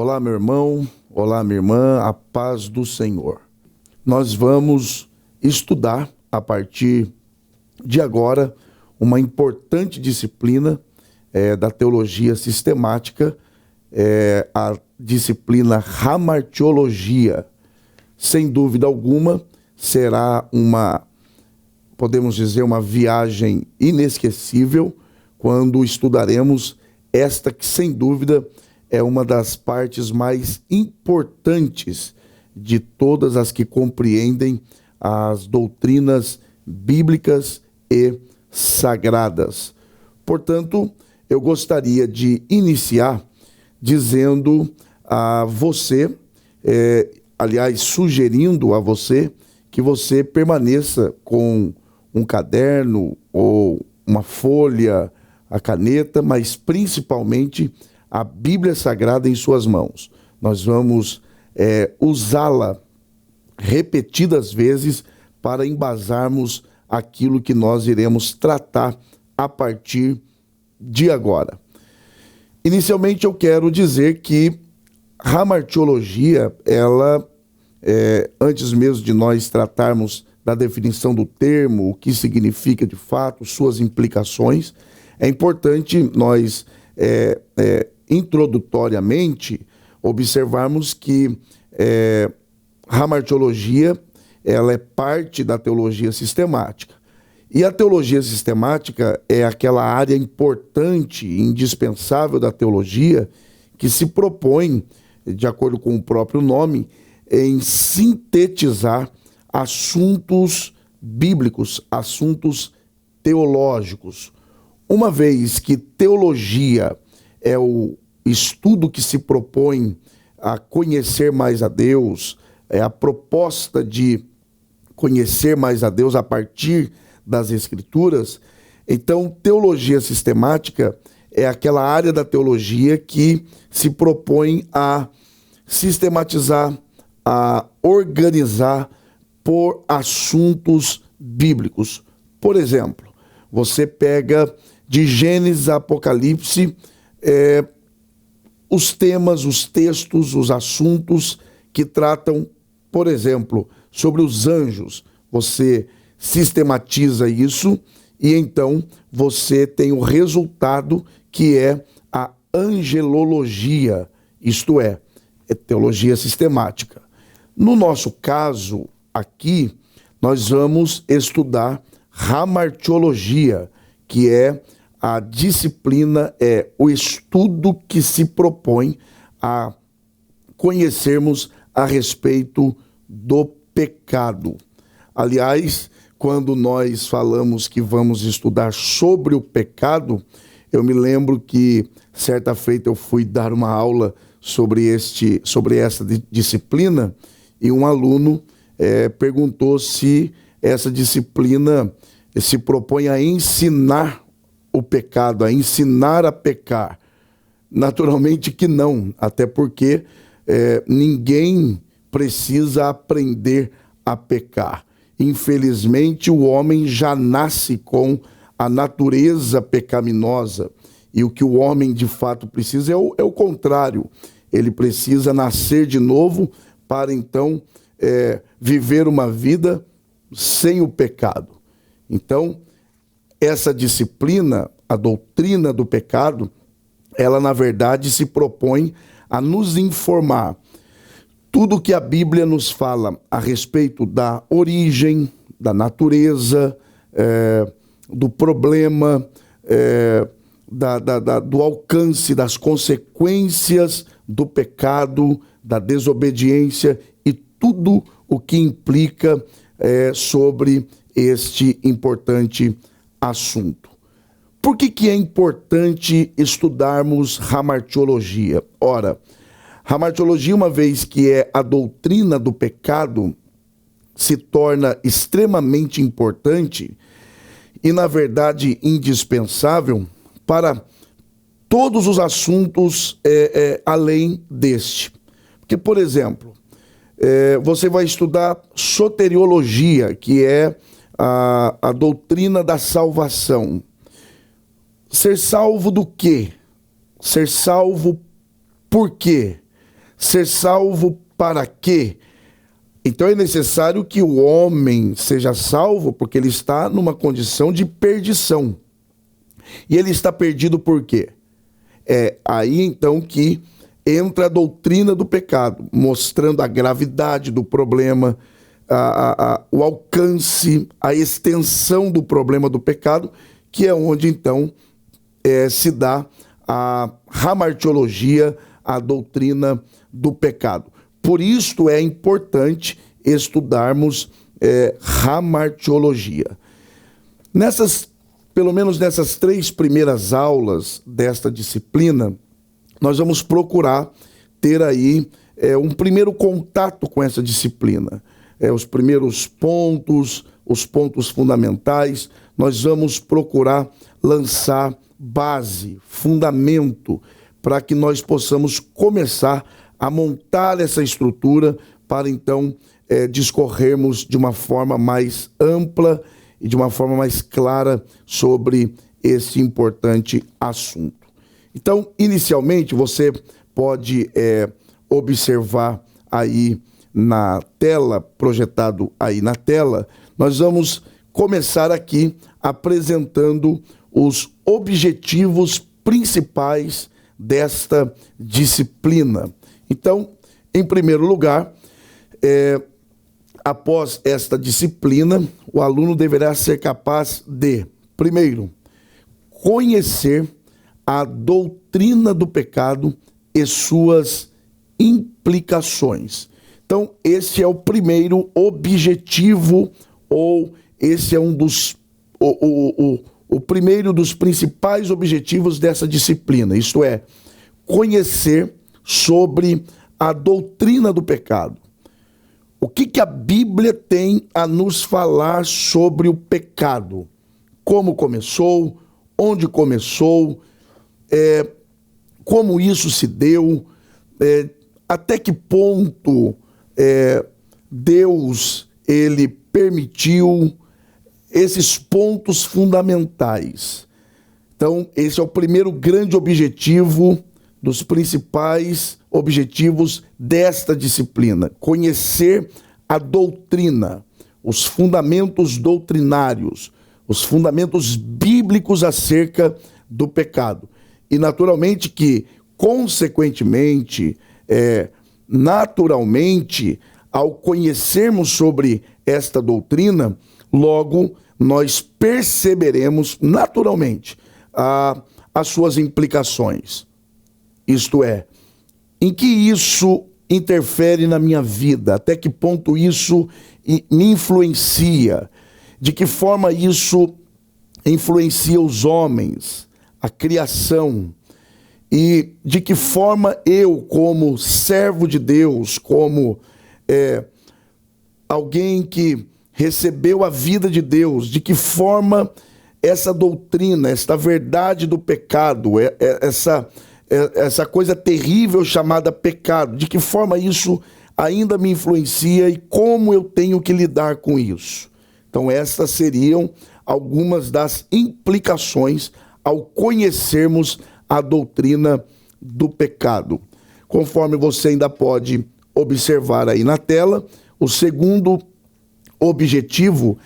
Olá, meu irmão, olá, minha irmã, a paz do Senhor. Nós vamos estudar, a partir de agora, uma importante disciplina da teologia sistemática, a disciplina Hamartiologia. Sem dúvida alguma, será podemos dizer, uma viagem inesquecível, quando estudaremos esta que, sem dúvida, é uma das partes mais importantes de todas as que compreendem as doutrinas bíblicas e sagradas. Portanto, eu gostaria de iniciar dizendo a você, aliás, sugerindo a você, que você permaneça com um caderno ou uma folha, a caneta, mas principalmente a Bíblia Sagrada em suas mãos. Nós vamos usá-la repetidas vezes para embasarmos aquilo que nós iremos tratar a partir de agora. Inicialmente, eu quero dizer que a hamartiologia, ela, antes mesmo de nós tratarmos da definição do termo, o que significa de fato, suas implicações, é importante nós, introdutoriamente, observarmos que a hamartiologia, ela é parte da teologia sistemática. E a teologia sistemática é aquela área importante e indispensável da teologia que se propõe, de acordo com o próprio nome, em sintetizar assuntos bíblicos, assuntos teológicos. Uma vez que teologia é o estudo que se propõe a conhecer mais a Deus, é a proposta de conhecer mais a Deus a partir das Escrituras, então teologia sistemática é aquela área da teologia que se propõe a sistematizar, a organizar por assuntos bíblicos. Por exemplo, você pega de Gênesis a Apocalipse os temas, os textos, os assuntos que tratam, por exemplo, sobre os anjos. Você sistematiza isso e então você tem o resultado que é a angelologia, isto é teologia sistemática. No nosso caso, aqui, nós vamos estudar hamartiologia, que é a disciplina, o estudo que se propõe a conhecermos a respeito do pecado. Aliás, quando nós falamos que vamos estudar sobre o pecado, eu me lembro que certa feita eu fui dar uma aula sobre essa disciplina e um aluno perguntou se essa disciplina se propõe a ensinar o pecado, a ensinar a pecar. Naturalmente que não, até porque ninguém precisa aprender a pecar. Infelizmente, o homem já nasce com a natureza pecaminosa. E o que o homem de fato precisa é o contrário. Ele precisa nascer de novo para então viver uma vida sem o pecado. Então, essa disciplina, a doutrina do pecado, ela na verdade se propõe a nos informar tudo que a Bíblia nos fala a respeito da origem, da natureza, do problema, do alcance, das consequências do pecado, da desobediência e tudo o que implica sobre este importante assunto. Por que é importante estudarmos hamartiologia? Ora, hamartiologia, uma vez que é a doutrina do pecado, se torna extremamente importante e, na verdade, indispensável para todos os assuntos além deste. Porque, por exemplo, você vai estudar soteriologia, que é a doutrina da salvação. Ser salvo do quê? Ser salvo por quê? Ser salvo para quê? Então é necessário que o homem seja salvo porque ele está numa condição de perdição. E ele está perdido por quê? É aí então que entra a doutrina do pecado, mostrando a gravidade do problema, o alcance, a extensão do problema do pecado, que é onde então se dá a hamartiologia, a doutrina do pecado. Por isso é importante estudarmos hamartiologia. Pelo menos nessas 3 primeiras aulas desta disciplina, nós vamos procurar ter aí um primeiro contato com essa disciplina. Os primeiros pontos, os pontos fundamentais, nós vamos procurar lançar base, fundamento, para que nós possamos começar a montar essa estrutura para então discorrermos de uma forma mais ampla e de uma forma mais clara sobre esse importante assunto. Então, inicialmente, você pode observar aí na tela, projetado aí na tela, nós vamos começar aqui apresentando os objetivos principais desta disciplina. Então, em primeiro lugar, após esta disciplina, o aluno deverá ser capaz de, primeiro, conhecer a doutrina do pecado e suas implicações. Então, esse é o primeiro objetivo, ou esse é o primeiro dos principais objetivos dessa disciplina, isto é, conhecer sobre a doutrina do pecado. O que a Bíblia tem a nos falar sobre o pecado? Como começou? Onde começou? Como isso se deu? Até que ponto Deus ele permitiu esses pontos fundamentais? Então, esse é o primeiro grande objetivo, dos principais objetivos desta disciplina: conhecer a doutrina, os fundamentos doutrinários, os fundamentos bíblicos acerca do pecado. E naturalmente que, consequentemente, naturalmente, ao conhecermos sobre esta doutrina, logo nós perceberemos naturalmente as suas implicações. Isto é, em que isso interfere na minha vida, até que ponto isso me influencia, de que forma isso influencia os homens, a criação, e de que forma eu, como servo de Deus, como alguém que recebeu a vida de Deus, de que forma essa doutrina, esta verdade do pecado, essa coisa terrível chamada pecado, de que forma isso ainda me influencia e como eu tenho que lidar com isso. Então, estas seriam algumas das implicações ao conhecermos a doutrina do pecado. Conforme você ainda pode observar aí na tela, o segundo objetivo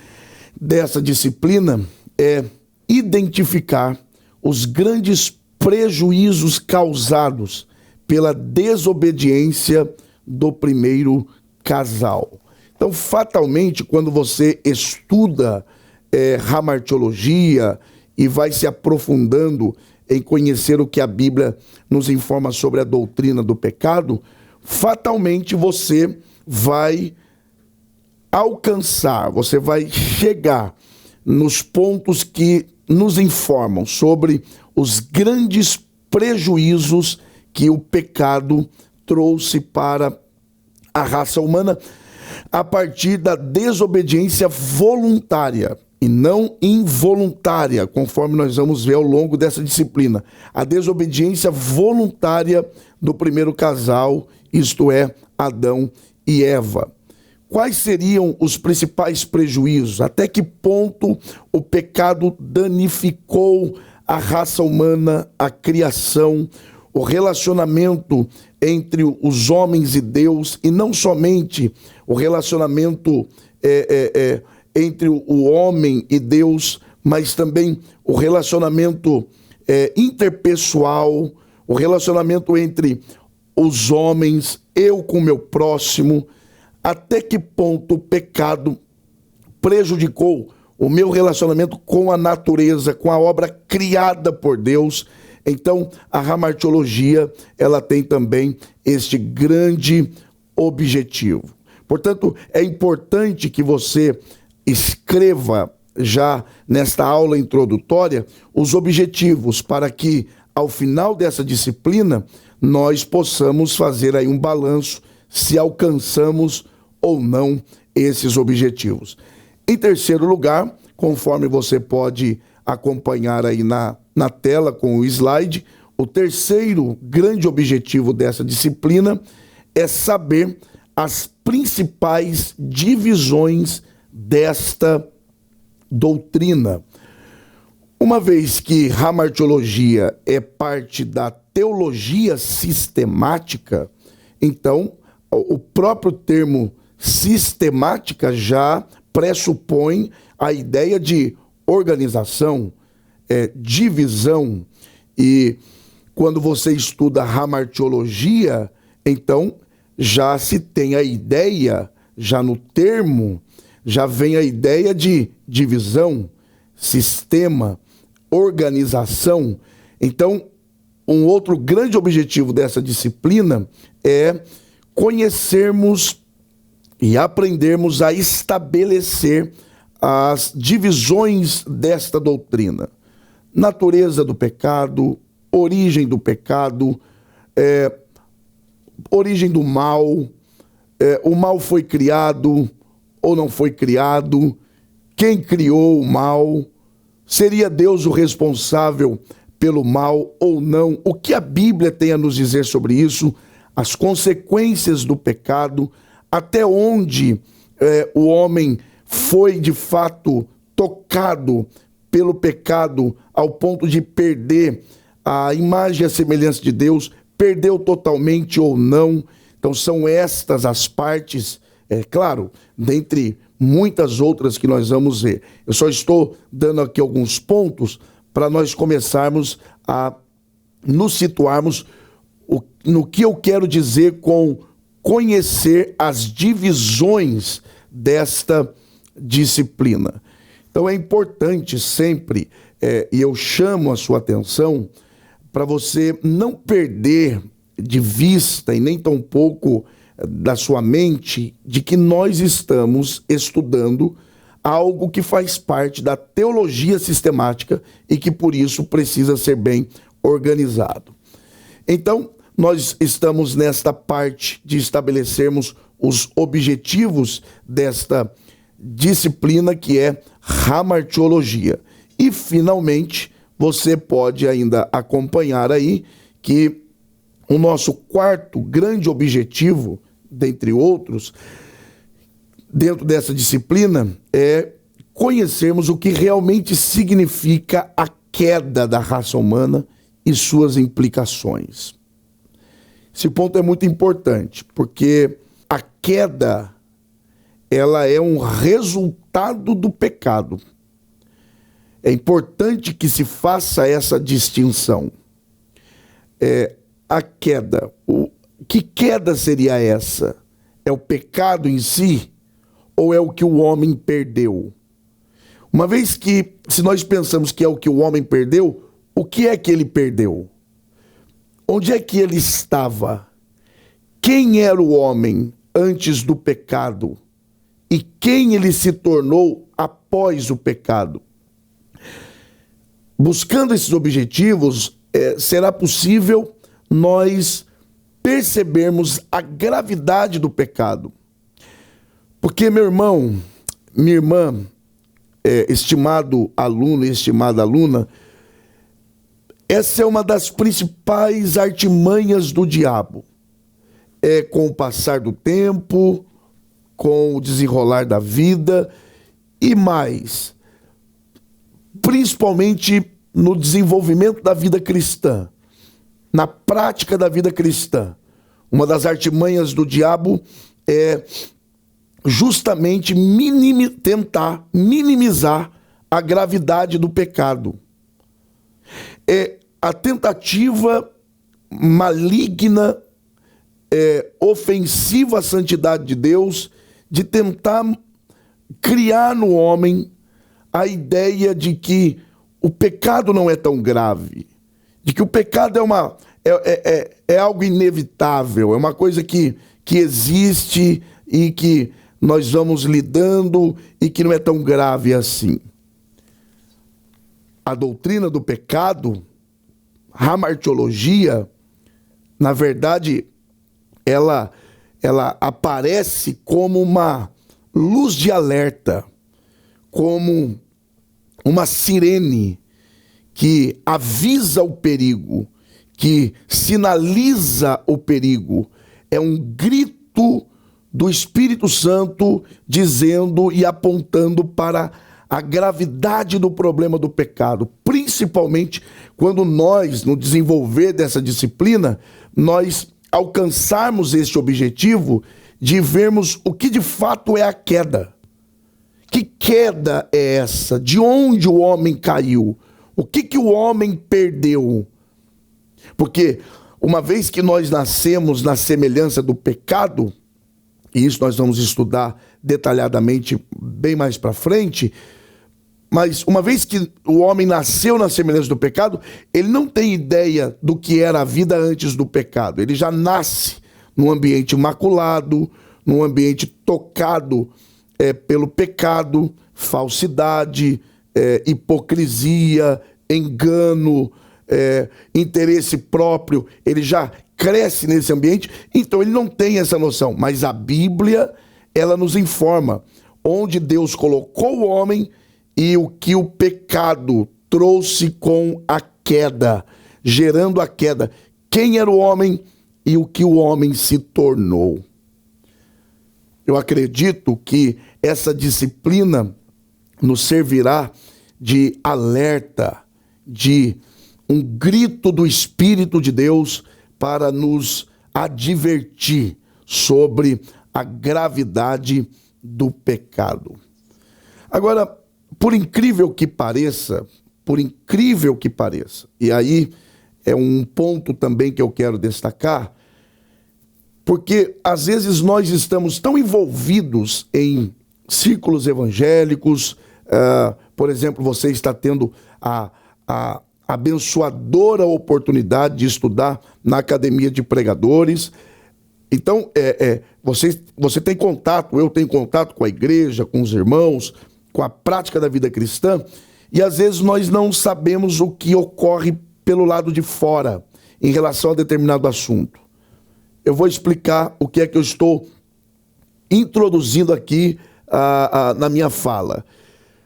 dessa disciplina é identificar os grandes prejuízos causados pela desobediência do primeiro casal. Então, fatalmente, quando você estuda hamartiologia e vai se aprofundando em conhecer o que a Bíblia nos informa sobre a doutrina do pecado, fatalmente você vai alcançar, você vai chegar nos pontos que nos informam sobre os grandes prejuízos que o pecado trouxe para a raça humana a partir da desobediência voluntária e não involuntária, conforme nós vamos ver ao longo dessa disciplina. A desobediência voluntária do primeiro casal, isto é, Adão e Eva. Quais seriam os principais prejuízos? Até que ponto o pecado danificou a raça humana, a criação, o relacionamento entre os homens e Deus, e não somente o relacionamento entre o homem e Deus, mas também o relacionamento interpessoal, o relacionamento entre os homens, eu com o meu próximo, até que ponto o pecado prejudicou o meu relacionamento com a natureza, com a obra criada por Deus. Então, a hamartiologia, ela tem também este grande objetivo. Portanto, é importante que você escreva já nesta aula introdutória os objetivos para que, ao final dessa disciplina, nós possamos fazer aí um balanço se alcançamos ou não esses objetivos. Em terceiro lugar, conforme você pode acompanhar aí na tela com o slide, o terceiro grande objetivo dessa disciplina é saber as principais divisões desta doutrina. Uma vez que hamartiologia é parte da teologia sistemática, então o próprio termo sistemática já pressupõe a ideia de organização, divisão. E quando você estuda hamartiologia, então já se tem a ideia, já no termo, já vem a ideia de divisão, sistema, organização. Então, um outro grande objetivo dessa disciplina é conhecermos e aprendermos a estabelecer as divisões desta doutrina. Natureza do pecado, origem do pecado, origem do mal, o mal foi criado ou não foi criado, quem criou o mal, seria Deus o responsável pelo mal ou não, o que a Bíblia tem a nos dizer sobre isso, as consequências do pecado, até onde o homem foi de fato tocado pelo pecado ao ponto de perder a imagem e a semelhança de Deus, perdeu totalmente ou não. Então são estas as partes, claro, dentre muitas outras que nós vamos ver. Eu só estou dando aqui alguns pontos para nós começarmos a nos situarmos no que eu quero dizer com conhecer as divisões desta disciplina. Então é importante sempre, e eu chamo a sua atenção, para você não perder de vista e nem tampouco da sua mente de que nós estamos estudando algo que faz parte da teologia sistemática e que por isso precisa ser bem organizado. Então, nós estamos nesta parte de estabelecermos os objetivos desta disciplina que é hamartiologia. E, finalmente, você pode ainda acompanhar aí que o nosso quarto grande objetivo, dentre outros, dentro dessa disciplina, é conhecermos o que realmente significa a queda da raça humana e suas implicações. Esse ponto é muito importante, porque a queda, ela é um resultado do pecado. É importante que se faça essa distinção. A queda, que queda seria essa? É o pecado em si ou é o que o homem perdeu? Uma vez que, se nós pensamos que é o que o homem perdeu, o que é que ele perdeu? Onde é que ele estava? Quem era o homem antes do pecado? E quem ele se tornou após o pecado? Buscando esses objetivos, será possível nós percebermos a gravidade do pecado. Porque, meu irmão, minha irmã, estimado aluno e estimada aluna, essa é uma das principais artimanhas do diabo. Com o passar do tempo, com o desenrolar da vida e mais, principalmente no desenvolvimento da vida cristã, na prática da vida cristã, Uma das artimanhas do diabo é justamente tentar minimizar a gravidade do pecado. É a tentativa maligna, ofensiva à santidade de Deus, de tentar criar no homem a ideia de que o pecado não é tão grave, de que o pecado é algo inevitável, é uma coisa que existe e que nós vamos lidando e que não é tão grave assim. A doutrina do pecado, a hamartiologia, na verdade, ela aparece como uma luz de alerta, como uma sirene que avisa o perigo, que sinaliza o perigo. É um grito do Espírito Santo dizendo e apontando para a gravidade do problema do pecado, principalmente quando nós, no desenvolver dessa disciplina, nós alcançarmos este objetivo de vermos o que de fato é a queda. Que queda é essa? De onde o homem caiu? O que o homem perdeu? Porque uma vez que nós nascemos na semelhança do pecado, e isso nós vamos estudar detalhadamente bem mais para frente, mas uma vez que o homem nasceu na semelhança do pecado, ele não tem ideia do que era a vida antes do pecado. Ele já nasce num ambiente maculado, num ambiente tocado pelo pecado, falsidade, hipocrisia, engano, interesse próprio. Ele já cresce nesse ambiente, então ele não tem essa noção. Mas a Bíblia, ela nos informa onde Deus colocou o homem e o que o pecado trouxe com a queda, gerando a queda. Quem era o homem e o que o homem se tornou. Eu acredito que essa disciplina nos servirá de alerta, de um grito do Espírito de Deus para nos advertir sobre a gravidade do pecado. Agora, por incrível que pareça, e aí é um ponto também que eu quero destacar, porque às vezes nós estamos tão envolvidos em círculos evangélicos, por exemplo, você está tendo a abençoadora oportunidade de estudar na Academia de Pregadores. Então, você tem contato, eu tenho contato com a igreja, com os irmãos, com a prática da vida cristã, e às vezes nós não sabemos o que ocorre pelo lado de fora em relação a determinado assunto. Eu vou explicar o que é que eu estou introduzindo aqui na minha fala.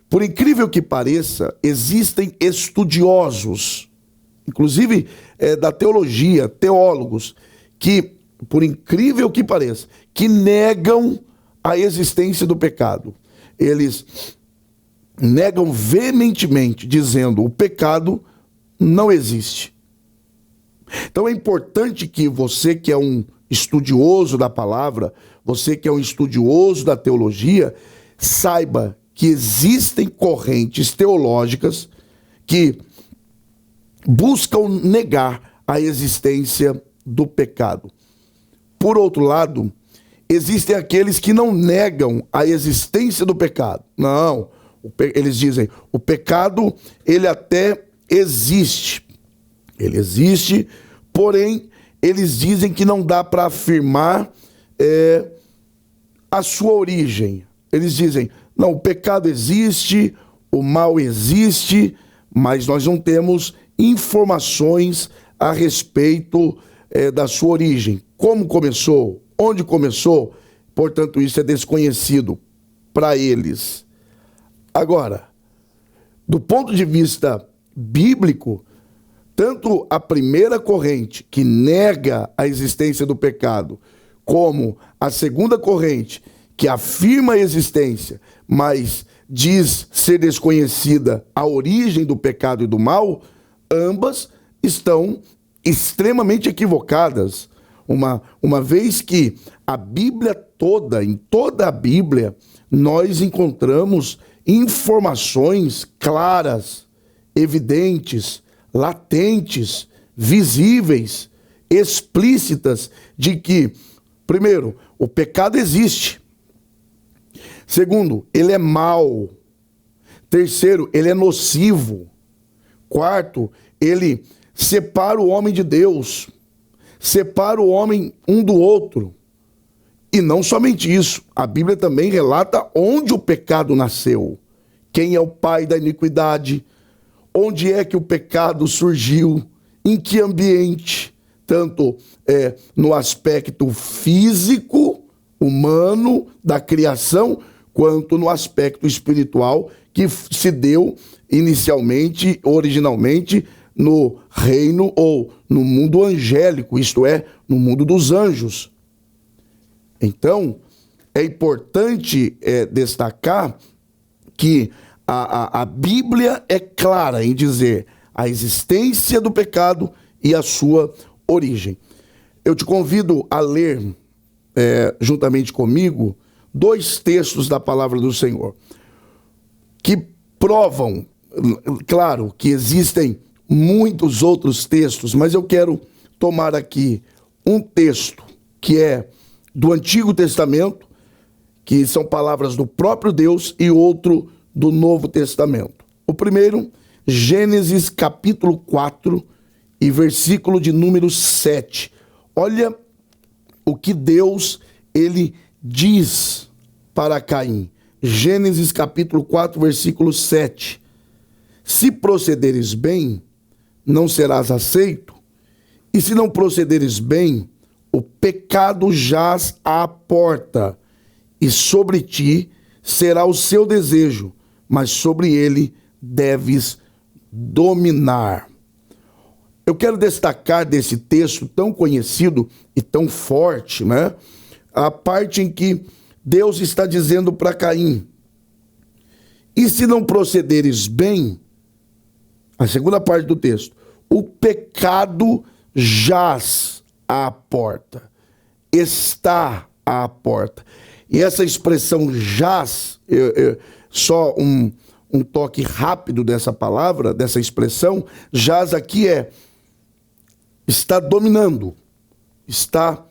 Por incrível que pareça, existem estudiosos, inclusive da teologia, teólogos, que, por incrível que pareça, que negam a existência do pecado. Eles negam veementemente, dizendo o pecado não existe. Então é importante que você que é um estudioso da palavra, você que é um estudioso da teologia, saiba que existem correntes teológicas que buscam negar a existência do pecado. Por outro lado, existem aqueles que não negam a existência do pecado. Não, eles dizem, o pecado, ele até existe. Ele existe, porém, eles dizem que não dá para afirmar a sua origem. Eles dizem, não, o pecado existe, o mal existe, mas nós não temos informações a respeito da sua origem. Como começou? Onde começou? Portanto, isso é desconhecido para eles. Agora, do ponto de vista bíblico, tanto a primeira corrente, que nega a existência do pecado, como a segunda corrente, que afirma a existência, mas diz ser desconhecida a origem do pecado e do mal, ambas estão extremamente equivocadas. uma vez que a Bíblia toda, em toda a Bíblia, nós encontramos informações claras, evidentes, latentes, visíveis, explícitas, de que, primeiro, o pecado existe. Segundo, ele é mau. Terceiro, ele é nocivo. Quarto, ele separa o homem de Deus, separa o homem um do outro. E não somente isso, a Bíblia também relata onde o pecado nasceu, quem é o pai da iniquidade, onde é que o pecado surgiu, em que ambiente, tanto no aspecto físico, humano, da criação, quanto no aspecto espiritual, que se deu inicialmente, originalmente, no reino ou no mundo angélico, isto é, no mundo dos anjos. Então, é importante destacar que a Bíblia é clara em dizer a existência do pecado e a sua origem. Eu te convido a ler, juntamente comigo, 2 textos da palavra do Senhor, que provam, claro, que existem muitos outros textos, mas eu quero tomar aqui um texto que é do Antigo Testamento, que são palavras do próprio Deus, e outro do Novo Testamento. O primeiro, Gênesis capítulo 4 e versículo de número 7. Olha o que Deus, ele diz para Caim. Gênesis capítulo 4, versículo 7. Se procederes bem, não serás aceito, e se não procederes bem, o pecado jaz à porta, e sobre ti será o seu desejo, mas sobre ele deves dominar. Eu quero destacar desse texto tão conhecido e tão forte, né? A parte em que Deus está dizendo para Caim: e se não procederes bem, a segunda parte do texto, o pecado jaz à porta, está à porta. E essa expressão jaz, só um toque rápido dessa palavra, dessa expressão, jaz aqui está dominando, está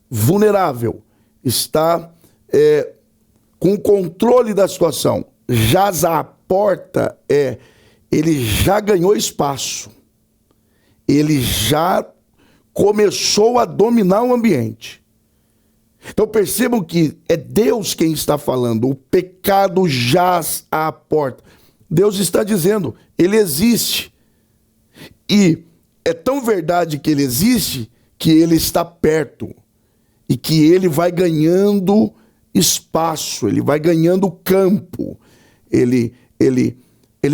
vulnerável, está com controle da situação. Jaz à porta ele já ganhou espaço, ele já começou a dominar o ambiente. Então percebam que é Deus quem está falando, o pecado jaz à porta. Deus está dizendo, ele existe. E é tão verdade que ele existe, que ele está perto. E que ele vai ganhando espaço, ele vai ganhando campo. Ele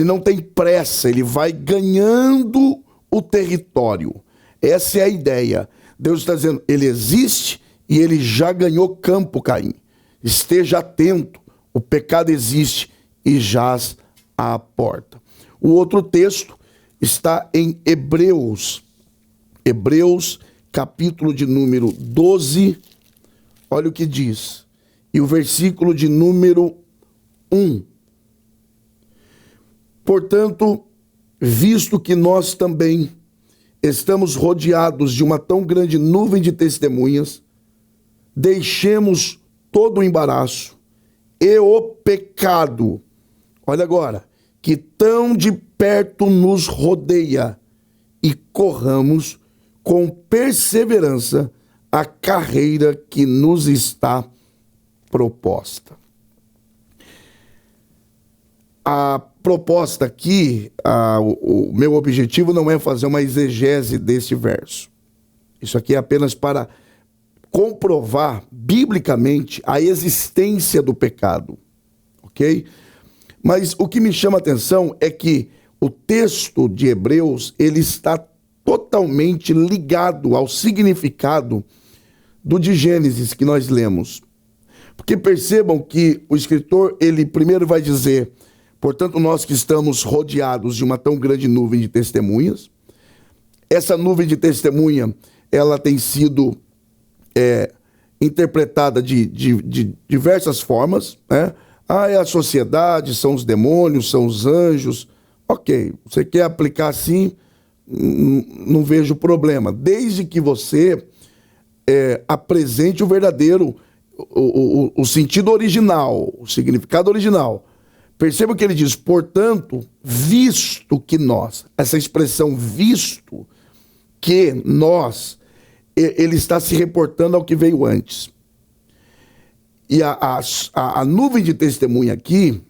não tem pressa, ele vai ganhando o território. Essa é a ideia. Deus está dizendo, ele existe e ele já ganhou campo, Caim. Esteja atento, o pecado existe e jaz à porta. O outro texto está em Hebreus. Hebreus, capítulo de número 12. Olha o que diz. E o versículo de número 1. Portanto, visto que nós também estamos rodeados de uma tão grande nuvem de testemunhas, deixemos todo o embaraço e o pecado, olha agora, que tão de perto nos rodeia, e corramos com perseverança a carreira que nos está proposta. A proposta aqui, o meu objetivo não é fazer uma exegese desse verso. Isso aqui é apenas para comprovar biblicamente a existência do pecado, ok? Mas o que me chama a atenção é que o texto de Hebreus, ele está totalmente ligado ao significado do de Gênesis que nós lemos. Porque percebam que o escritor, ele primeiro vai dizer, portanto, nós que estamos rodeados de uma tão grande nuvem de testemunhas, essa nuvem de testemunha, ela tem sido interpretada de diversas formas, né? É a sociedade, são os demônios, são os anjos. Ok, você quer aplicar assim, não vejo problema, desde que você apresente o verdadeiro, o sentido original, o significado original. Perceba que ele diz, portanto, visto que nós, essa expressão visto que nós, ele está se reportando ao que veio antes. E a nuvem de testemunha aqui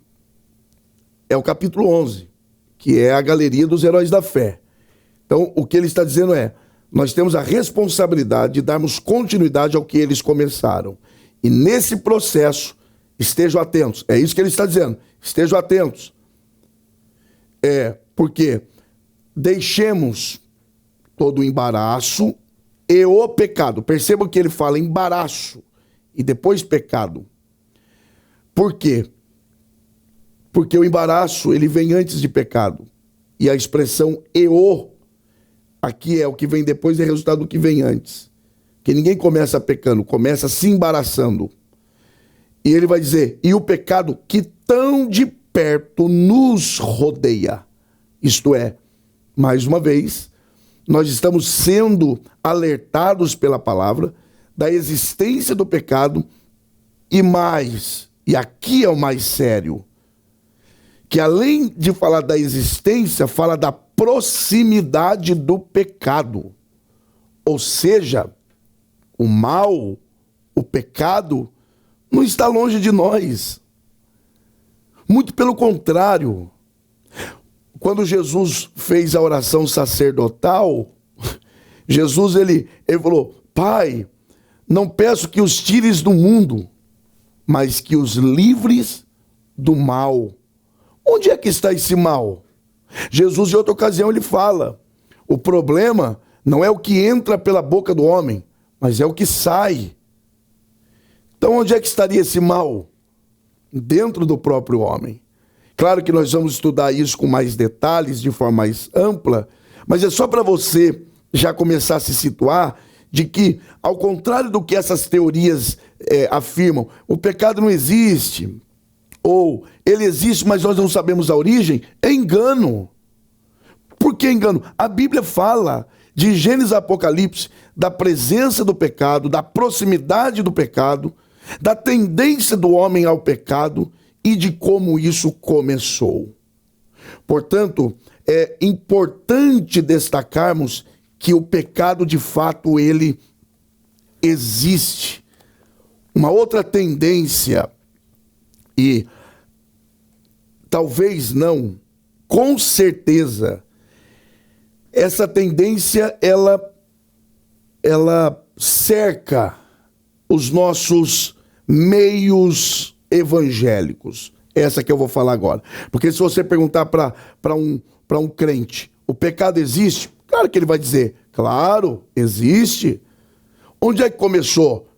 é o capítulo 11, que é a galeria dos heróis da fé. Então, o que ele está dizendo é, nós temos a responsabilidade de darmos continuidade ao que eles começaram. E nesse processo, estejam atentos. É isso que ele está dizendo. Estejam atentos. Porque deixemos todo o embaraço e o pecado. Percebam que ele fala embaraço e depois pecado. Por quê? Porque o embaraço, ele vem antes de pecado. E a expressão aqui é o que vem depois, é resultado do que vem antes. Que ninguém começa pecando, começa se embaraçando. E ele vai dizer, e o pecado que tão de perto nos rodeia. Isto é, mais uma vez, nós estamos sendo alertados pela palavra da existência do pecado e mais, e aqui é o mais sério, que além de falar da existência, fala da proximidade do pecado. Ou seja, o mal, o pecado, não está longe de nós. Muito pelo contrário. Quando Jesus fez a oração sacerdotal, Jesus ele falou, Pai, não peço que os tires do mundo, mas que os livres do mal. Onde é que está esse mal? Jesus, em outra ocasião, ele fala, o problema não é o que entra pela boca do homem, mas é o que sai. Então, onde é que estaria esse mal? Dentro do próprio homem. Claro que nós vamos estudar isso com mais detalhes, de forma mais ampla, mas é só para você já começar a se situar de que, ao contrário do que essas teorias afirmam, o pecado não existe, ou ele existe, mas nós não sabemos a origem, é engano. Por que engano? A Bíblia fala de Gênesis a Apocalipse, da presença do pecado, da proximidade do pecado, da tendência do homem ao pecado e de como isso começou. Portanto, é importante destacarmos que o pecado, de fato, ele existe. Uma outra tendência, e talvez não, com certeza, essa tendência, ela cerca os nossos meios evangélicos. Essa que eu vou falar agora. Porque se você perguntar para um crente, o pecado existe? Claro que ele vai dizer, claro, existe. Onde é que começou?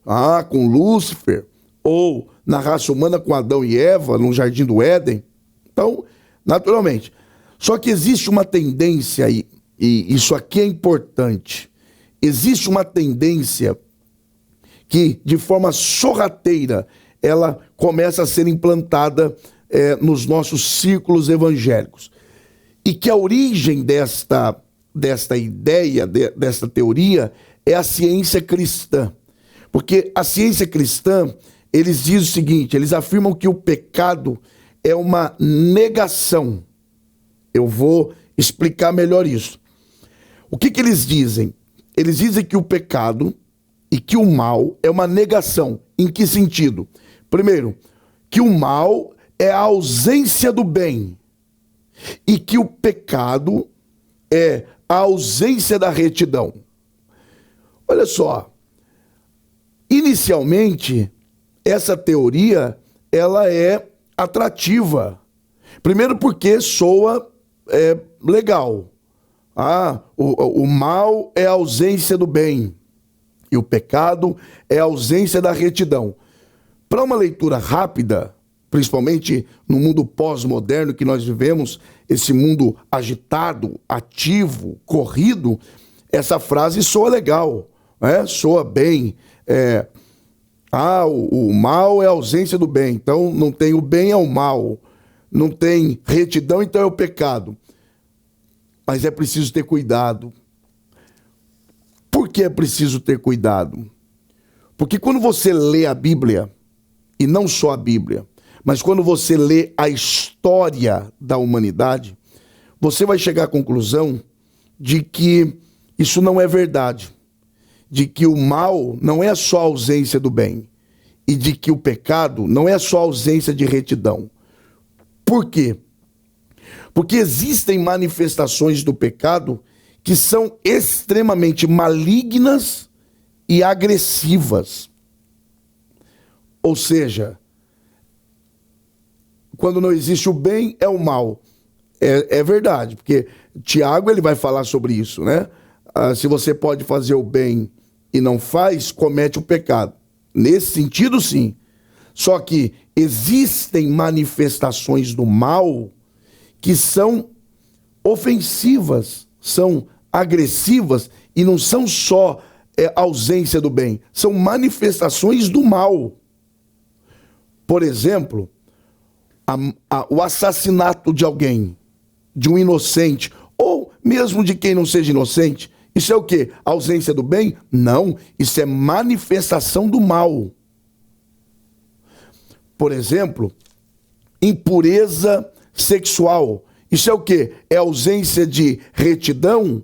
Com Lúcifer, ou na raça humana com Adão e Eva, no Jardim do Éden. Então, naturalmente. Só que existe uma tendência aí, e isso aqui é importante. Existe uma tendência que, de forma sorrateira, ela começa a ser implantada nos nossos círculos evangélicos. E que a origem desta ideia, desta teoria, é a ciência cristã. Porque a ciência cristã, eles dizem o seguinte, eles afirmam que o pecado é uma negação. Eu vou explicar melhor isso. O que eles dizem? Eles dizem que o pecado e que o mal é uma negação. Em que sentido? Primeiro, que o mal é a ausência do bem e que o pecado é a ausência da retidão. Olha só, inicialmente, essa teoria, ela é atrativa. Primeiro porque soa legal. O mal é a ausência do bem e o pecado é a ausência da retidão. Para uma leitura rápida, principalmente no mundo pós-moderno que nós vivemos, esse mundo agitado, ativo, corrido, essa frase soa legal, soa bem, o mal é a ausência do bem, então não tem o bem, é o mal. Não tem retidão, então é o pecado. Mas é preciso ter cuidado. Por que é preciso ter cuidado? Porque quando você lê a Bíblia, e não só a Bíblia, mas quando você lê a história da humanidade, você vai chegar à conclusão de que isso não é verdade. De que o mal não é só a ausência do bem. E de que o pecado não é só a ausência de retidão. Por quê? Porque existem manifestações do pecado que são extremamente malignas e agressivas. Ou seja, quando não existe o bem, é o mal. É verdade, porque Tiago ele vai falar sobre isso, né? Se você pode fazer o bem e não faz, comete o pecado. Nesse sentido, sim. Só que existem manifestações do mal que são ofensivas, são agressivas e não são só ausência do bem, são manifestações do mal. Por exemplo, o assassinato de alguém, de um inocente, ou mesmo de quem não seja inocente, isso é o quê? Ausência do bem? Não, isso é manifestação do mal. Por exemplo, impureza sexual. Isso é o quê? É ausência de retidão?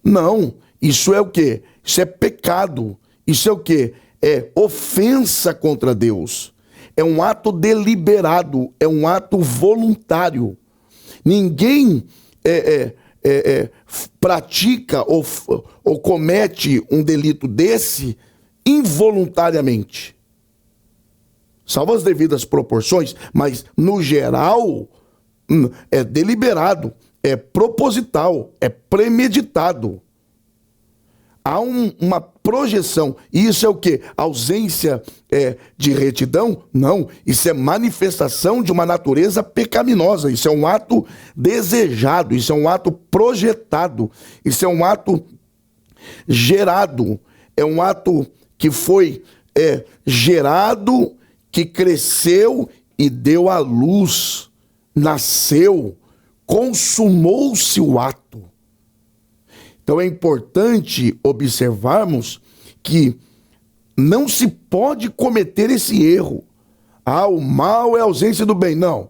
Não, isso é o quê? Isso é pecado. Isso é o quê? É ofensa contra Deus. É um ato deliberado, é um ato voluntário. Ninguém pratica ou comete um delito desse involuntariamente. Salvo as devidas proporções, mas no geral é deliberado, é proposital, é premeditado. Há uma projeção. E isso é o quê? Ausência de retidão? Não. Isso é manifestação de uma natureza pecaminosa. Isso é um ato desejado. Isso é um ato projetado. Isso é um ato gerado. É um ato que foi gerado, que cresceu e deu à luz. Nasceu. Consumou-se o ato. Então é importante observarmos que não se pode cometer esse erro. O mal é a ausência do bem. Não.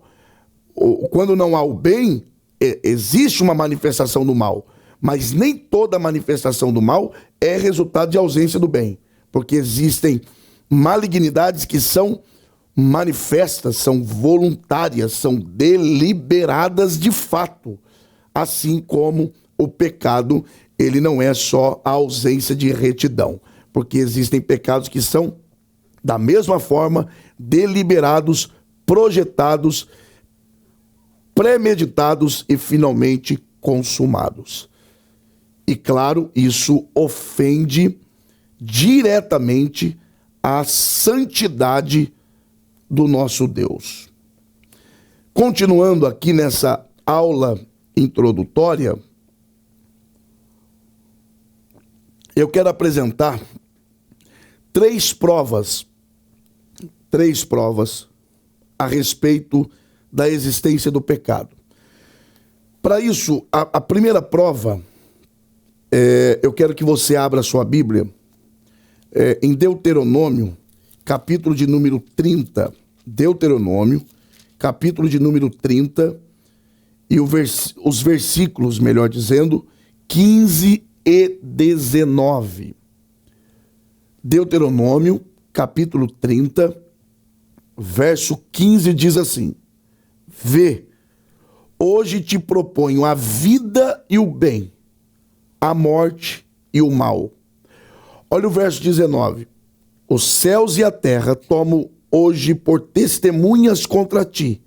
Quando não há o bem, existe uma manifestação do mal. Mas nem toda manifestação do mal é resultado de ausência do bem. Porque existem malignidades que são manifestas, são voluntárias, são deliberadas de fato. Assim como o pecado, ele não é só a ausência de retidão, porque existem pecados que são, da mesma forma, deliberados, projetados, premeditados e finalmente consumados. E claro, isso ofende diretamente a santidade do nosso Deus. Continuando aqui nessa aula introdutória, eu quero apresentar três provas a respeito da existência do pecado. Para isso, a primeira prova, eu quero que você abra a sua Bíblia em Deuteronômio, capítulo de número 30. Deuteronômio, capítulo de número 30, e os versículos, melhor dizendo, 15 e 19. Deuteronômio, capítulo 30, verso 15, diz assim: Vê, hoje te proponho a vida e o bem, a morte e o mal. Olha o verso 19. Os céus e a terra tomo hoje por testemunhas contra ti,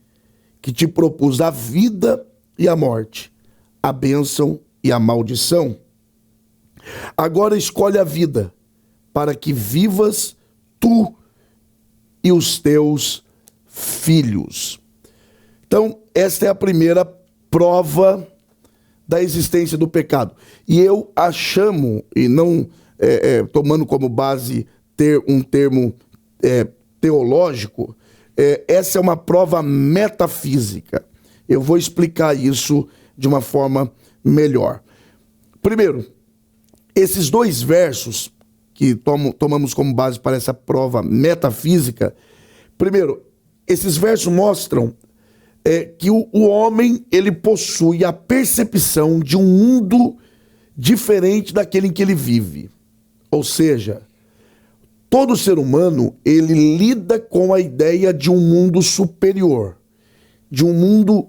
que te propus a vida e a morte, a bênção e a maldição. Agora escolhe a vida, para que vivas tu e os teus filhos. Então, esta é a primeira prova da existência do pecado. E eu a chamo, e não tomando como base um termo teológico, essa é uma prova metafísica. Eu vou explicar isso de uma forma melhor. Primeiro, esses dois versos que tomamos como base para essa prova metafísica, primeiro, esses versos mostram que o homem ele possui a percepção de um mundo diferente daquele em que ele vive. Ou seja, todo ser humano ele lida com a ideia de um mundo superior, de um mundo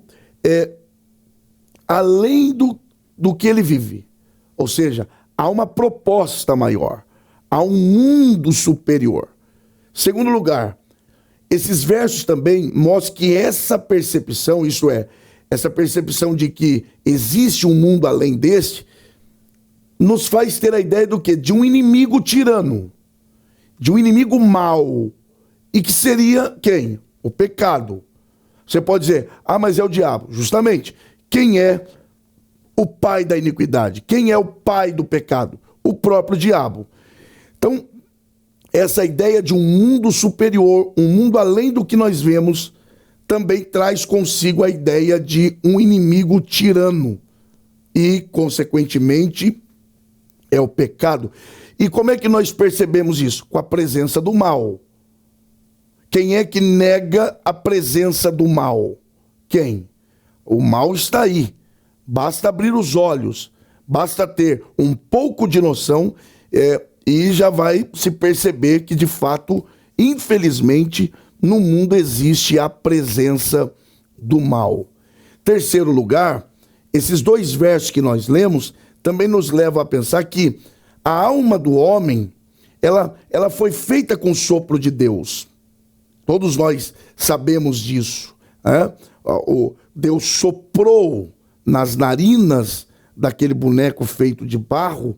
além do que ele vive. Ou seja, há uma proposta maior, há um mundo superior. Segundo lugar, esses versos também mostram que essa percepção, isso é, essa percepção de que existe um mundo além deste, nos faz ter a ideia do quê? De um inimigo tirano, de um inimigo mau, e que seria quem? O pecado. Você pode dizer, mas é o diabo. Justamente, quem é o pai da iniquidade? Quem é o pai do pecado? O próprio diabo. Então, essa ideia de um mundo superior, um mundo além do que nós vemos, também traz consigo a ideia de um inimigo tirano. E, consequentemente, é o pecado. E como é que nós percebemos isso? Com a presença do mal. Quem é que nega a presença do mal? Quem? O mal está aí. Basta abrir os olhos, basta ter um pouco de noção e já vai se perceber que, de fato, infelizmente, no mundo existe a presença do mal. Terceiro lugar, esses dois versos que nós lemos também nos levam a pensar que a alma do homem, ela foi feita com o sopro de Deus. Todos nós sabemos disso. Deus soprou nas narinas daquele boneco feito de barro,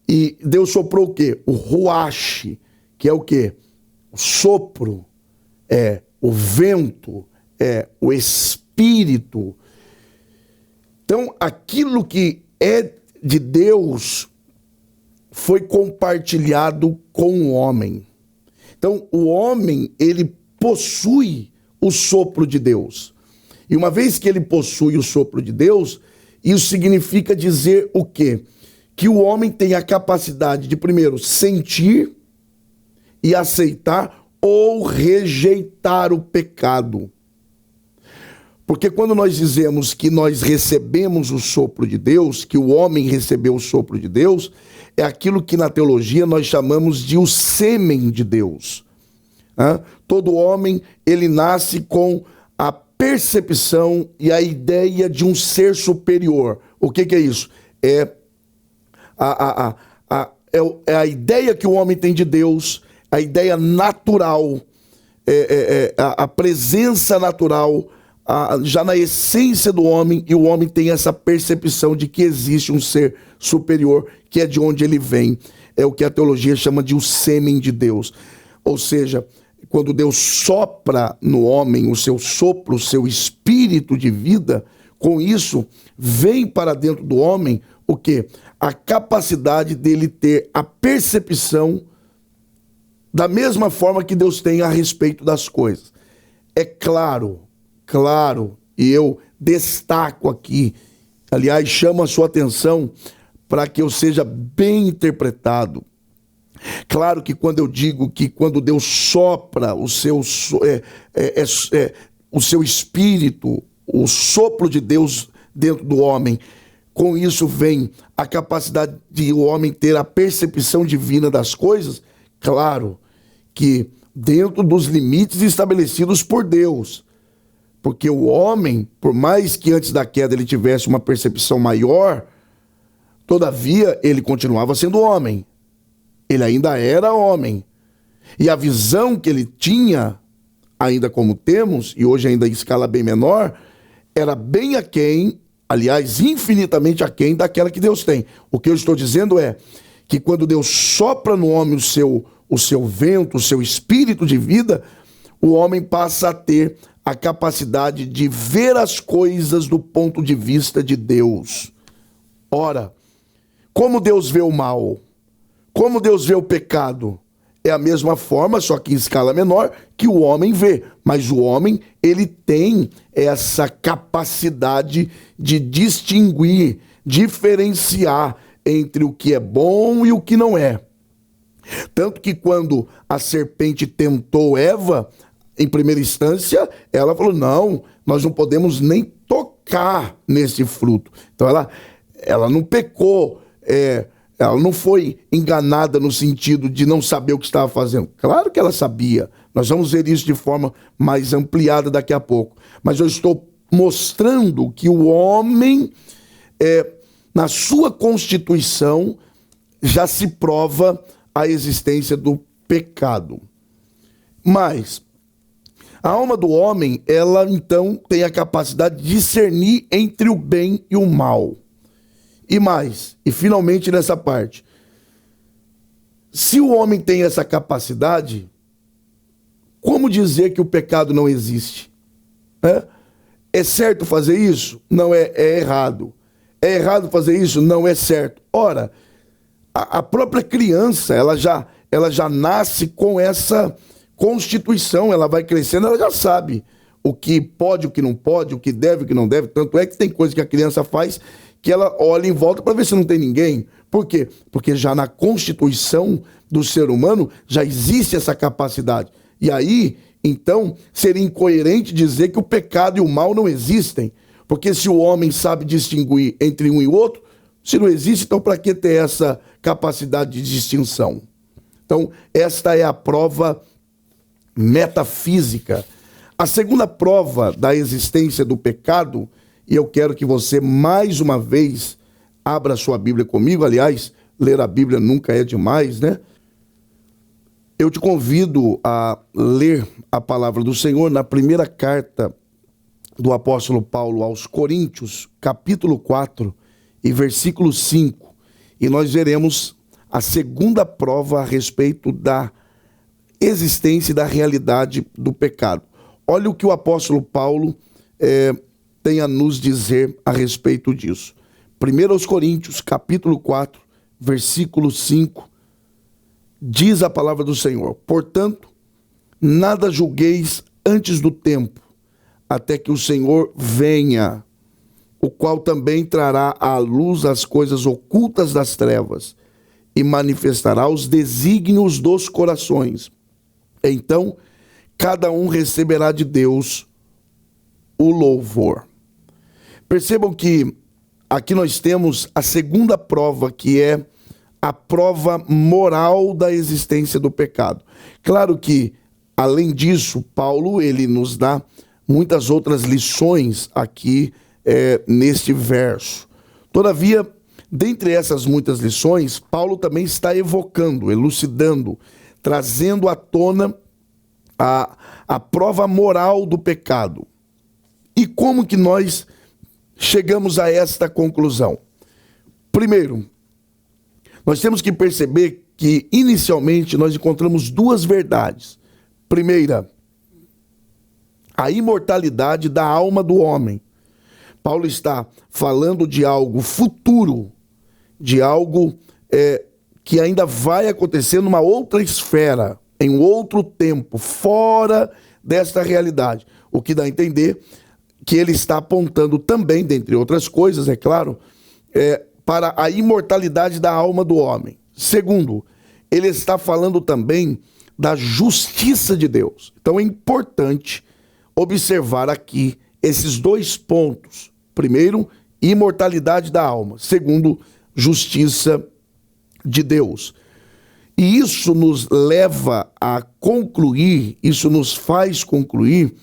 e Deus soprou o quê? O ruach, que é o quê? O sopro, o vento, o espírito. Então, aquilo que é de Deus foi compartilhado com o homem. Então, o homem, ele possui o sopro de Deus. E uma vez que ele possui o sopro de Deus, isso significa dizer o quê? Que o homem tem a capacidade de, primeiro, sentir e aceitar ou rejeitar o pecado. Porque quando nós dizemos que nós recebemos o sopro de Deus, que o homem recebeu o sopro de Deus, é aquilo que na teologia nós chamamos de o sêmen de Deus. Todo homem, ele nasce com a percepção e a ideia de um ser superior. O que é isso? É a ideia que o homem tem de Deus, a ideia natural, a presença natural, já na essência do homem, e o homem tem essa percepção de que existe um ser superior, que é de onde ele vem. É o que a teologia chama de o sêmen de Deus. Ou seja, quando Deus sopra no homem o seu sopro, o seu espírito de vida, com isso vem para dentro do homem o quê? A capacidade dele ter a percepção da mesma forma que Deus tem a respeito das coisas. É claro, e eu destaco aqui, aliás, chamo a sua atenção para que eu seja bem interpretado. Claro que quando eu digo que quando Deus sopra o seu espírito, o sopro de Deus dentro do homem, com isso vem a capacidade de o homem ter a percepção divina das coisas, claro que dentro dos limites estabelecidos por Deus. Porque o homem, por mais que antes da queda ele tivesse uma percepção maior, todavia ele continuava sendo homem. Ele ainda era homem. E a visão que ele tinha, ainda como temos, e hoje ainda em escala bem menor, era bem aquém, aliás, infinitamente aquém daquela que Deus tem. O que eu estou dizendo é que quando Deus sopra no homem o seu vento, o seu espírito de vida, o homem passa a ter a capacidade de ver as coisas do ponto de vista de Deus. Ora, como Deus vê o mal? Como Deus vê o pecado? é a mesma forma, só que em escala menor, que o homem vê. Mas o homem, ele tem essa capacidade de distinguir, diferenciar entre o que é bom e o que não é. Tanto que quando a serpente tentou Eva, em primeira instância, ela falou, não, nós não podemos nem tocar nesse fruto. Então ela não pecou, ela não foi enganada no sentido de não saber o que estava fazendo. Claro que ela sabia. Nós vamos ver isso de forma mais ampliada daqui a pouco. Mas eu estou mostrando que o homem, na sua constituição, já se prova a existência do pecado. Mas a alma do homem, ela então tem a capacidade de discernir entre o bem e o mal. E mais, e finalmente nessa parte, se o homem tem essa capacidade, como dizer que o pecado não existe? É certo fazer isso? Não, é errado. É errado fazer isso? Não, é certo. Ora, a própria criança, ela já nasce com essa constituição, ela vai crescendo, ela já sabe o que pode, o que não pode, o que deve, o que não deve. Tanto é que tem coisa que a criança faz que ela olha em volta para ver se não tem ninguém. Por quê? Porque já na constituição do ser humano já existe essa capacidade. E aí, então, seria incoerente dizer que o pecado e o mal não existem. Porque se o homem sabe distinguir entre um e outro, se não existe, então para que ter essa capacidade de distinção? Então, esta é a prova metafísica. A segunda prova da existência do pecado, e eu quero que você, mais uma vez, abra sua Bíblia comigo. Aliás, ler a Bíblia nunca é demais, né? Eu te convido a ler a palavra do Senhor na primeira carta do apóstolo Paulo aos Coríntios, capítulo 4 e versículo 5. E nós veremos a segunda prova a respeito da existência e da realidade do pecado. Olha o que o apóstolo Paulo tem a nos dizer a respeito disso. 1 aos Coríntios, capítulo 4, versículo 5, diz a palavra do Senhor: portanto, nada julgueis antes do tempo, até que o Senhor venha, o qual também trará à luz as coisas ocultas das trevas e manifestará os desígnios dos corações. Então, cada um receberá de Deus o louvor. Percebam que aqui nós temos a segunda prova, que é a prova moral da existência do pecado. Claro que, além disso, Paulo ele nos dá muitas outras lições aqui neste verso. Todavia, dentre essas muitas lições, Paulo também está evocando, elucidando, trazendo à tona a prova moral do pecado. E como que nós chegamos a esta conclusão? Primeiro, nós temos que perceber que, inicialmente, nós encontramos duas verdades. Primeira, a imortalidade da alma do homem. Paulo está falando de algo futuro, de algo que ainda vai acontecer numa outra esfera, em um outro tempo, fora desta realidade. O que dá a entender que ele está apontando também, dentre outras coisas, é claro, para a imortalidade da alma do homem. Segundo, ele está falando também da justiça de Deus. Então é importante observar aqui esses dois pontos. Primeiro, imortalidade da alma. Segundo, justiça de Deus. E isso nos leva a concluir, isso nos faz concluir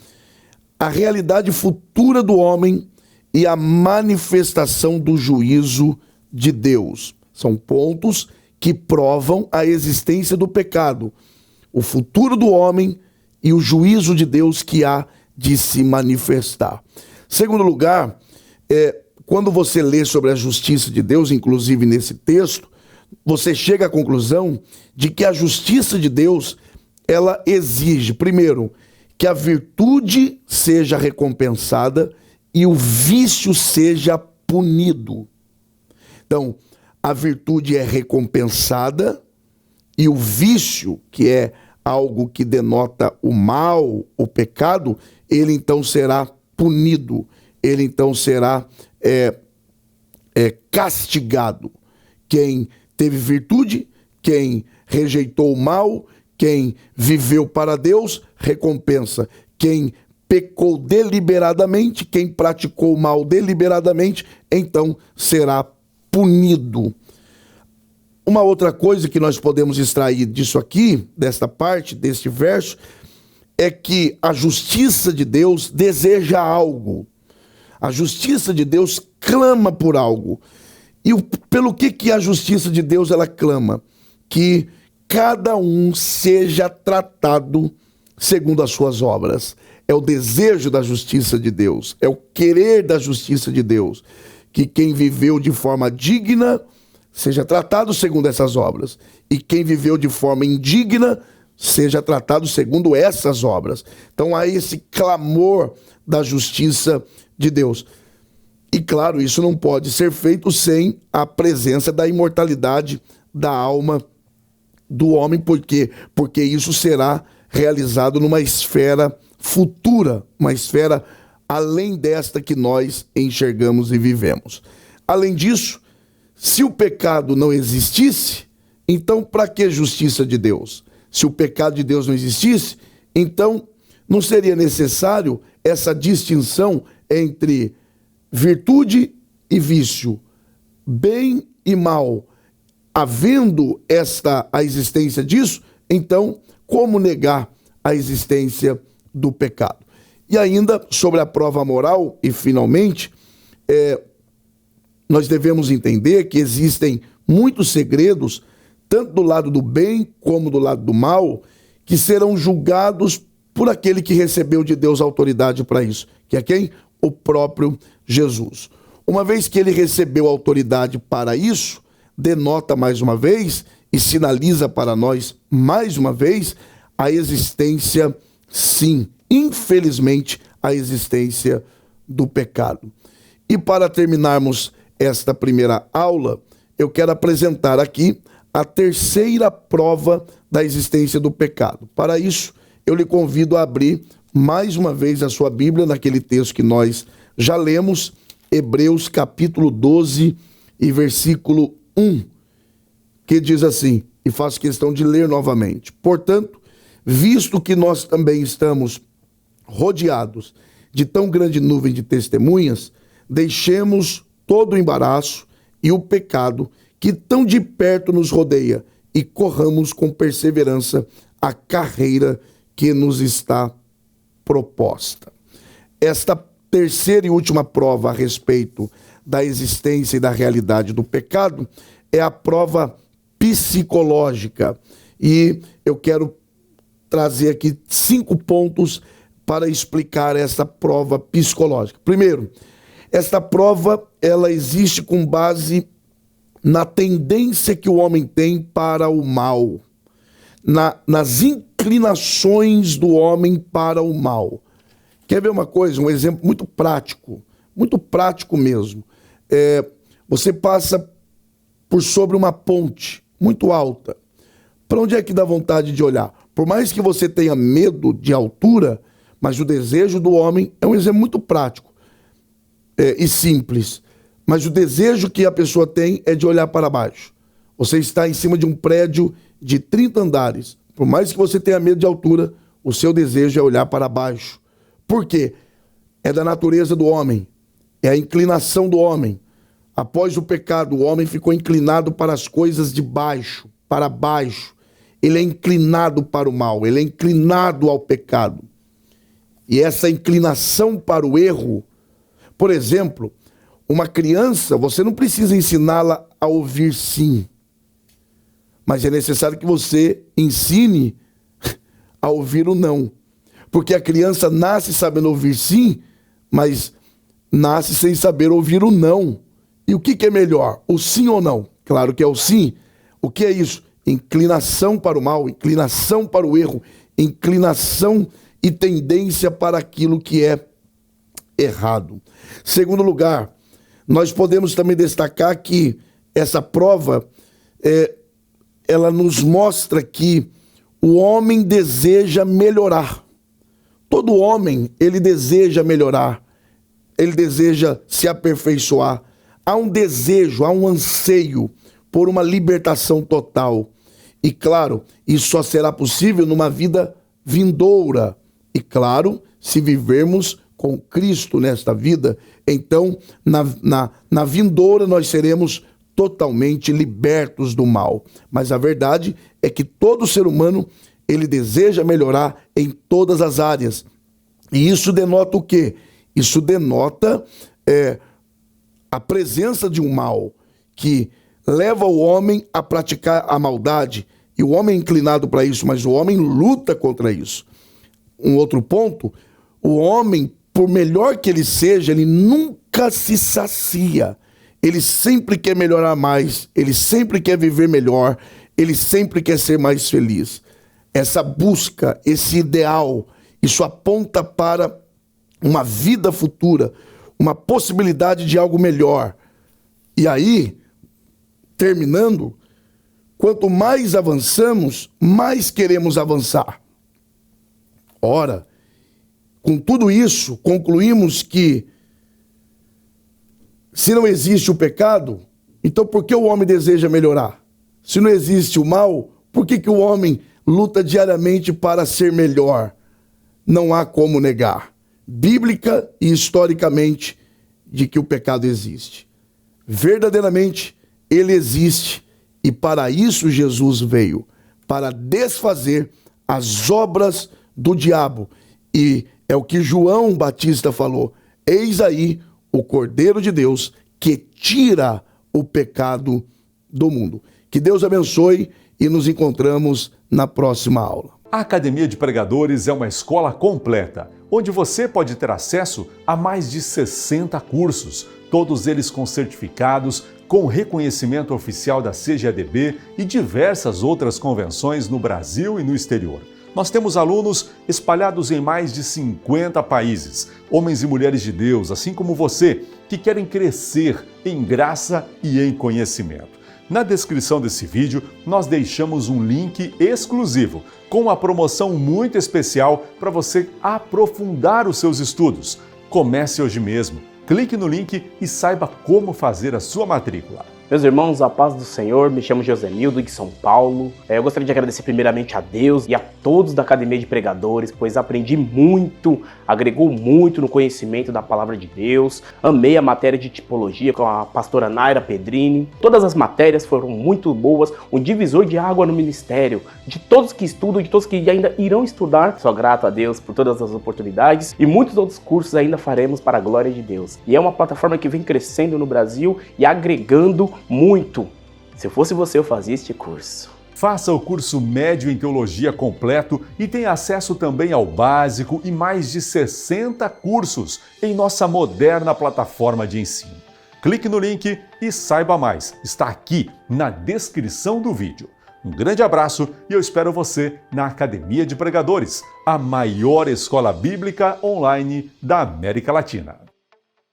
a realidade futura do homem e a manifestação do juízo de Deus. São pontos que provam a existência do pecado, o futuro do homem e o juízo de Deus que há de se manifestar. Segundo lugar, quando você lê sobre a justiça de Deus, inclusive nesse texto, você chega à conclusão de que a justiça de Deus, ela exige, primeiro, que a virtude seja recompensada e o vício seja punido. Então, a virtude é recompensada e o vício, que é algo que denota o mal, o pecado, ele então será punido, ele então será castigado. Quem teve virtude, quem rejeitou o mal, quem viveu para Deus, recompensa. Quem pecou deliberadamente, quem praticou o mal deliberadamente, então será punido. Uma outra coisa que nós podemos extrair disso aqui, desta parte, deste verso, é que a justiça de Deus deseja algo. A justiça de Deus clama por algo. E pelo que a justiça de Deus ela clama? Que cada um seja tratado segundo as suas obras. É o desejo da justiça de Deus, é o querer da justiça de Deus, que quem viveu de forma digna seja tratado segundo essas obras, e quem viveu de forma indigna seja tratado segundo essas obras. Então há esse clamor da justiça de Deus. E claro, isso não pode ser feito sem a presença da imortalidade da alma do homem, porque isso será realizado numa esfera futura, uma esfera além desta que nós enxergamos e vivemos. Além disso, se o pecado não existisse, então para que justiça de Deus? Se o pecado de Deus não existisse, então não seria necessário essa distinção entre virtude e vício, bem e mal. Havendo a existência disso, então como negar a existência do pecado? E ainda sobre a prova moral, e finalmente, nós devemos entender que existem muitos segredos, tanto do lado do bem como do lado do mal, que serão julgados por aquele que recebeu de Deus autoridade para isso, que é quem? O próprio Jesus. Uma vez que ele recebeu autoridade para isso, denota mais uma vez e sinaliza para nós mais uma vez a existência, sim, infelizmente, a existência do pecado. E para terminarmos esta primeira aula, eu quero apresentar aqui a terceira prova da existência do pecado. Para isso, eu lhe convido a abrir mais uma vez a sua Bíblia naquele texto que nós já lemos, Hebreus capítulo 12 e versículo 1, que diz assim, e faço questão de ler novamente: portanto, visto que nós também estamos rodeados de tão grande nuvem de testemunhas, deixemos todo o embaraço e o pecado que tão de perto nos rodeia e corramos com perseverança a carreira que nos está proposta. Esta terceira e última prova a respeito da existência e da realidade do pecado é a prova psicológica. E eu quero trazer aqui 5 pontos para explicar essa prova psicológica. Primeiro, esta prova ela existe com base na tendência que o homem tem para o mal, nas inclinações do homem para o mal. Quer ver uma coisa, um exemplo muito prático mesmo. Você passa por sobre uma ponte muito alta. Para onde é que dá vontade de olhar? Por mais que você tenha medo de altura, mas o desejo do homem é um exemplo muito prático e simples. Mas o desejo que a pessoa tem é de olhar para baixo. Você está em cima de um prédio de 30 andares. Por mais que você tenha medo de altura, o seu desejo é olhar para baixo. Por quê? É da natureza do homem. É a inclinação do homem. Após o pecado, o homem ficou inclinado para as coisas de baixo, para baixo. Ele é inclinado para o mal, ele é inclinado ao pecado. E essa inclinação para o erro, por exemplo, uma criança, você não precisa ensiná-la a ouvir sim, mas é necessário que você ensine a ouvir o não. Porque a criança nasce sabendo ouvir sim, mas nasce sem saber ouvir o não. E o que é melhor, o sim ou não? Claro que é o sim. O que é isso? Inclinação para o mal, inclinação para o erro, inclinação e tendência para aquilo que é errado. Segundo lugar, nós podemos também destacar que essa prova ela nos mostra que o homem deseja melhorar. Todo homem, ele deseja melhorar, ele deseja se aperfeiçoar. Há um desejo, há um anseio por uma libertação total. E claro, isso só será possível numa vida vindoura. E claro, se vivermos com Cristo nesta vida, então na vindoura nós seremos totalmente libertos do mal. Mas a verdade é que todo ser humano, ele deseja melhorar em todas as áreas. E isso denota o quê? Isso denota a presença de um mal que leva o homem a praticar a maldade. E o homem é inclinado para isso, mas o homem luta contra isso. Um outro ponto, o homem, por melhor que ele seja, ele nunca se sacia. Ele sempre quer melhorar mais, ele sempre quer viver melhor, ele sempre quer ser mais feliz. Essa busca, esse ideal, isso aponta para uma vida futura, uma possibilidade de algo melhor. E aí, terminando, quanto mais avançamos, mais queremos avançar. Ora, com tudo isso, concluímos que se não existe o pecado, então por que o homem deseja melhorar? Se não existe o mal, por que o homem luta diariamente para ser melhor? Não há como negar, bíblica e historicamente, de que o pecado existe. Verdadeiramente, ele existe, e para isso Jesus veio, para desfazer as obras do diabo. E é o que João Batista falou: eis aí o Cordeiro de Deus que tira o pecado do mundo. Que Deus abençoe e nos encontramos na próxima aula. A Academia de Pregadores é uma escola completa, onde você pode ter acesso a mais de 60 cursos, todos eles com certificados, com reconhecimento oficial da CGADB e diversas outras convenções no Brasil e no exterior. Nós temos alunos espalhados em mais de 50 países, homens e mulheres de Deus, assim como você, que querem crescer em graça e em conhecimento. Na descrição desse vídeo, nós deixamos um link exclusivo com uma promoção muito especial para você aprofundar os seus estudos. Comece hoje mesmo. Clique no link e saiba como fazer a sua matrícula. Meus irmãos, a paz do Senhor, me chamo Josenildo, de São Paulo. Eu gostaria de agradecer primeiramente a Deus e a todos da Academia de Pregadores, pois aprendi muito, agregou muito no conhecimento da Palavra de Deus. Amei a matéria de tipologia com a pastora Naira Pedrini. Todas as matérias foram muito boas, um divisor de água no ministério, de todos que estudam, de todos que ainda irão estudar. Sou grato a Deus por todas as oportunidades e muitos outros cursos ainda faremos para a glória de Deus. E é uma plataforma que vem crescendo no Brasil e agregando muito. Se eu fosse você, eu fazia este curso. Faça o curso médio em teologia completo e tenha acesso também ao básico e mais de 60 cursos em nossa moderna plataforma de ensino. Clique no link e saiba mais. Está aqui na descrição do vídeo. Um grande abraço e eu espero você na Academia de Pregadores, a maior escola bíblica online da América Latina.